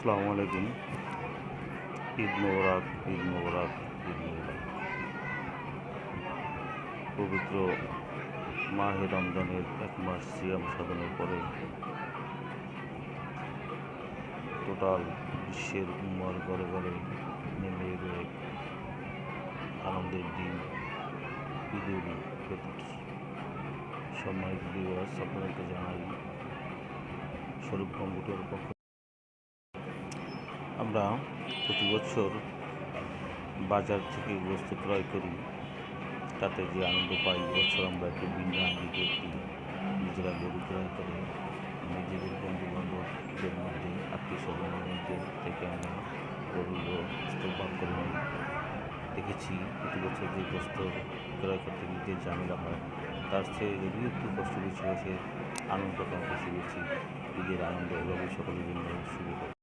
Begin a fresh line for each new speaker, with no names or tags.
আসসালামু আলাইকুম। ঈদ মোবারক, ঈদ মোবারক, ঈদ মোবারক। পবিত্র মাহে রমজানের 1 মাস সিয়াম সাধনের পরে টোটাল বিশ্বের উম্মার ঘরে ঘরে নেমে এলো এক আনন্দের দিন, ঈদ উল ফিতর। সম্মানিত ভিউয়ার্স, আপনাদেরকে জানাই স্বরূপ কম্পিউটার পক্ষ। আমরা প্রতি বছর বাজার থেকে বস্তু ক্রয় করি, তাতে যে আনন্দ পাই, এবছর আমরা একটু ভিন্ন আঙ্গিকে নিজেরা গরু ক্রয় করে নিজেদের বন্ধু বান্ধবদের মধ্যে, আত্মীয় স্বজনের মধ্যে থেকে আমরা গরুগুলো স্তূপভাগ করে নিই। দেখেছি প্রতি বছর যে গোস্ত ক্রয় করতে গিয়ে যে ঝামেলা হয়, তার চেয়ে যদি একটু কষ্ট বেশি হয়, সে আনন্দটা বেশি ঈদের আনন্দ এভাবে সকলের জন্য শুরু হোক।